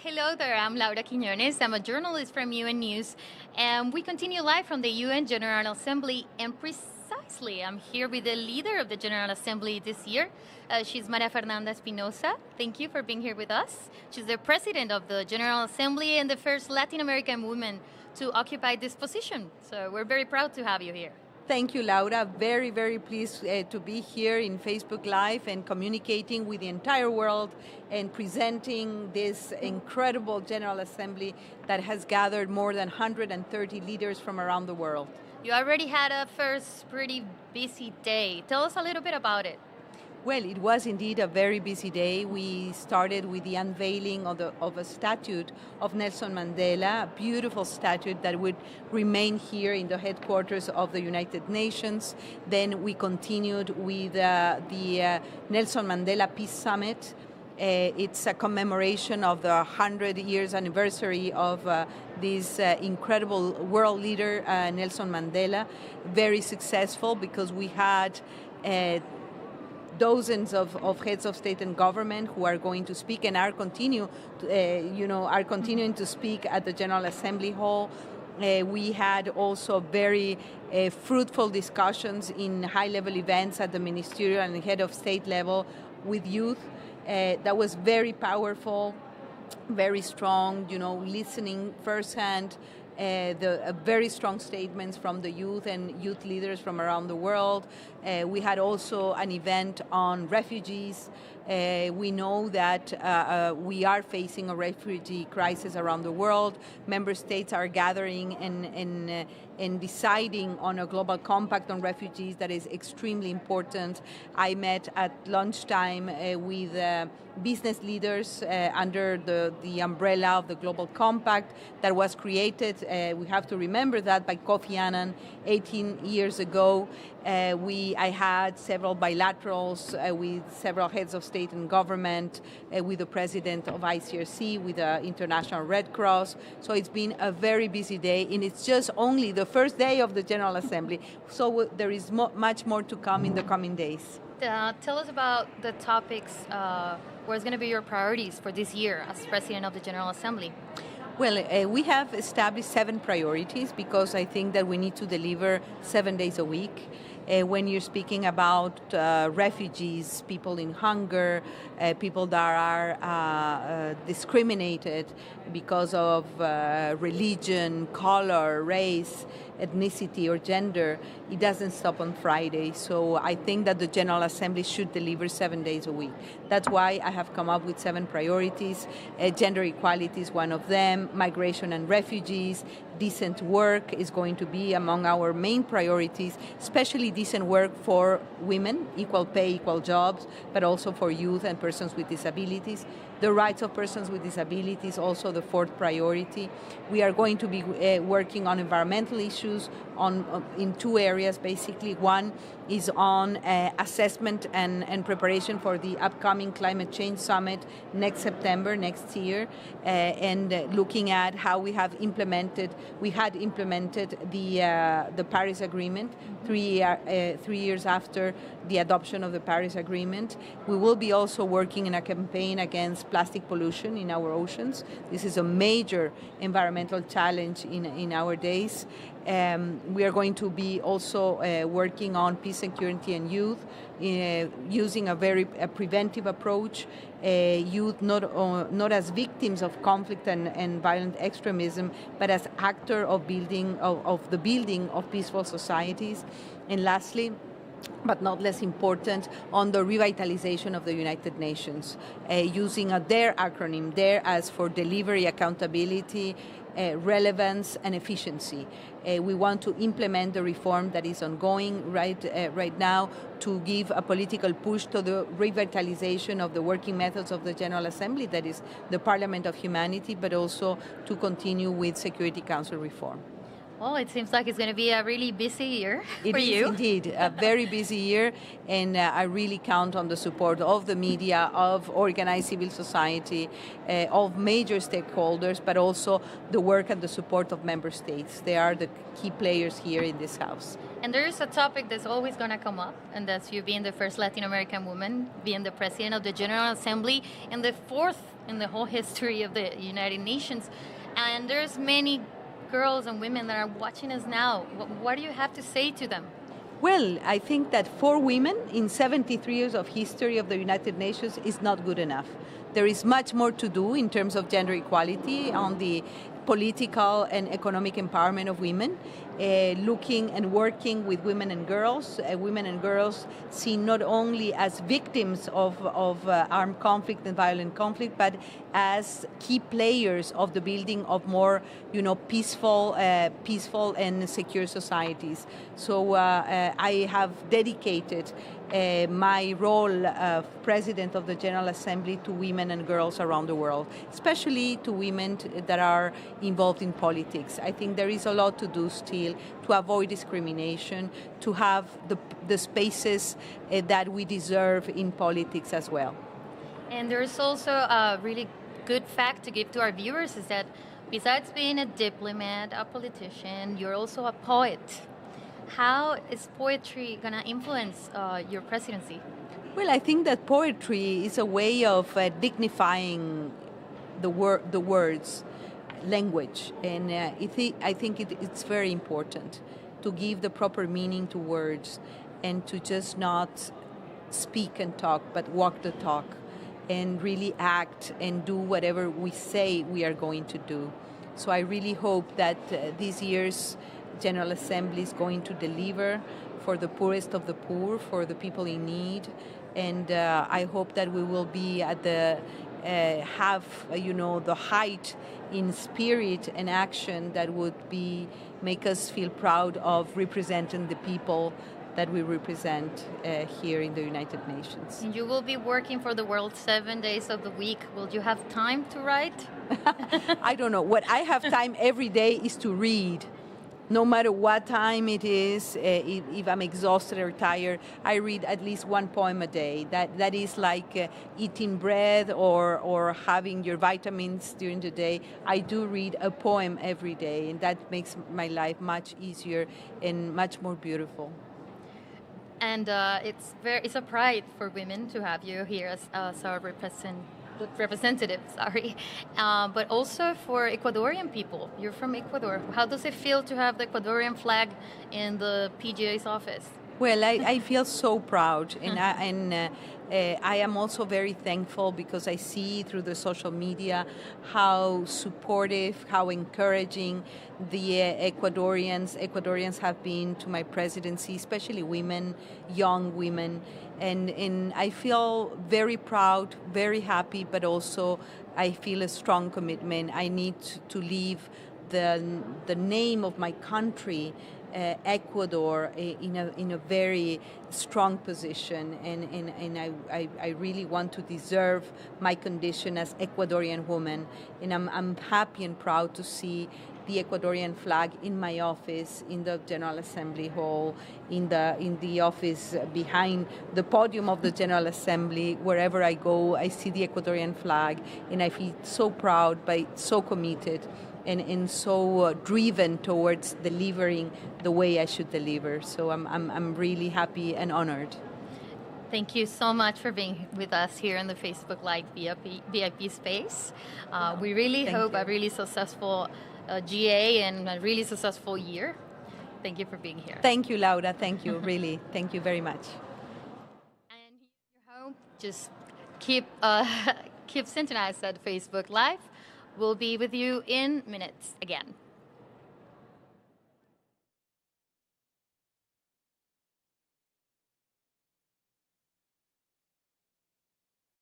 Hello there, I'm Laura Quiñones. I'm a journalist from UN News, and we continue live from the UN General Assembly. And precisely, I'm here with the leader of the General Assembly this year. She's Maria Fernanda Espinosa. Thank you for being here with us. She's the president of the General Assembly and the first Latin American woman to occupy this position. So we're very proud to have you here. Thank you, Laura. Very, very pleased to be here in Facebook Live and communicating with the entire world and presenting this incredible General Assembly that has gathered more than 130 leaders from around the world. You already had a first pretty busy day. Tell us a little bit about it. Well, it was indeed a very busy day. We started with the unveiling of a statue of Nelson Mandela, a beautiful statue that would remain here in the headquarters of the United Nations. Then we continued with the Nelson Mandela Peace Summit. It's a commemoration of the 100 years anniversary of this incredible world leader, Nelson Mandela. Very successful because we had dozens of heads of state and government who are going to speak and are continuing to speak at the General Assembly Hall. We had also very fruitful discussions in high-level events at the ministerial and head of state level with youth. That was very powerful, very strong, listening firsthand. Very strong statements from the youth and youth leaders from around the world. We had also an event on refugees. We know that we are facing a refugee crisis around the world. Member states are gathering and deciding on a global compact on refugees that is extremely important. I met at lunchtime with business leaders under the umbrella of the Global Compact that was created, we have to remember that, by Kofi Annan 18 years ago. I had several bilaterals with several heads of state and government, with the president of ICRC, with the International Red Cross. So it's been a very busy day, and it's just only the first day of the General Assembly. So there is much more to come in the coming days. Tell us about the topics, what's going to be your priorities for this year as president of the General Assembly? Well, we have established 7 priorities because I think that we need to deliver 7 days a week. When you're speaking about refugees, people in hunger, people that are discriminated because of religion, color, race, ethnicity, or gender, it doesn't stop on Friday. So I think that the General Assembly should deliver 7 days a week. That's why I have come up with 7 priorities. Gender equality is one of them, migration and refugees, decent work is going to be among our main priorities, especially decent work for women, equal pay, equal jobs, but also for youth and persons with disabilities. The rights of persons with disabilities, also the 4th priority. We are going to be working on environmental issues in 2 areas, basically. One is on assessment and preparation for the upcoming Climate Change Summit next September, next year, and looking at how we had implemented the Paris Agreement 3 years after the adoption of the Paris Agreement. We will be also working in a campaign against plastic pollution in our oceans. This is a major environmental challenge in our days. We are going to be also working on peace, security, and youth, using a very preventive approach. Youth not as victims of conflict and violent extremism, but as actor of the building of peaceful societies. And lastly, but not less important, on the revitalization of the United Nations, using their acronym, DARE, as for delivery, accountability, relevance, and efficiency. We want to implement the reform that is ongoing right now to give a political push to the revitalization of the working methods of the General Assembly, that is the Parliament of Humanity, but also to continue with Security Council reform. Well, it seems like it's going to be a really busy year It for is you. indeed a very busy year, and I really count on the support of the media, of organized civil society, of major stakeholders, but also the work and the support of member states. They are the key players here in this House. And there is a topic that's always going to come up, and that's you being the first Latin American woman, being the president of the General Assembly, and the fourth in the whole history of the United Nations. And there's many girls and women that are watching us now. What do you have to say to them? Well, I think that for women in 73 years of history of the United Nations is not good enough. There is much more to do in terms of gender equality on the political and economic empowerment of women, looking and working with women and girls seen not only as victims of armed conflict and violent conflict, but as key players of the building of more, peaceful and secure societies. So I have dedicated my role of President of the General Assembly to women and girls around the world, especially to women that are involved in politics. I think there is a lot to do still to avoid discrimination, to have the spaces that we deserve in politics as well. And there's also a really good fact to give to our viewers is that besides being a diplomat, a politician, you're also a poet. How is poetry going to influence your presidency? Well, I think that poetry is a way of dignifying the words, language, and I think it's very important to give the proper meaning to words and to just not speak and talk, but walk the talk and really act and do whatever we say we are going to do. So I really hope that this year's General Assembly is going to deliver for the poorest of the poor, for the people in need, and I hope that we will be at the the height in spirit and action that would make us feel proud of representing the people that we represent here in the United Nations. And you will be working for the world 7 days of the week. Will you have time to write? I don't know. What I have time every day is to read. No matter what time it is, if I'm exhausted or tired, I read at least one poem a day. That is like eating bread or having your vitamins during the day. I do read a poem every day, and that makes my life much easier and much more beautiful. And it's a pride for women to have you here as our representative, but also for Ecuadorian people. You're from Ecuador. How does it feel to have the Ecuadorian flag in the PGA's office? Well, I feel so proud, and I am also very thankful because I see through the social media how supportive, how encouraging the Ecuadorians have been to my presidency, especially women, young women, and I feel very proud, very happy, but also I feel a strong commitment. I need to leave the name of my country, Ecuador, in a very strong position, and I really want to deserve my condition as Ecuadorian woman, and I'm happy and proud to see the Ecuadorian flag in my office, in the General Assembly Hall, in the office behind the podium of the General Assembly. Wherever I go, I see the Ecuadorian flag, and I feel so proud, so committed, and so driven towards delivering the way I should deliver. So I'm really happy and honored. Thank you so much for being with us here in the Facebook Live VIP space. We really hope a really successful GA and a really successful year. Thank you for being here. Thank you, Laura. Thank you, really. Thank you very much. And here's your home. Just keep synchronized at Facebook Live. We'll be with you in minutes again.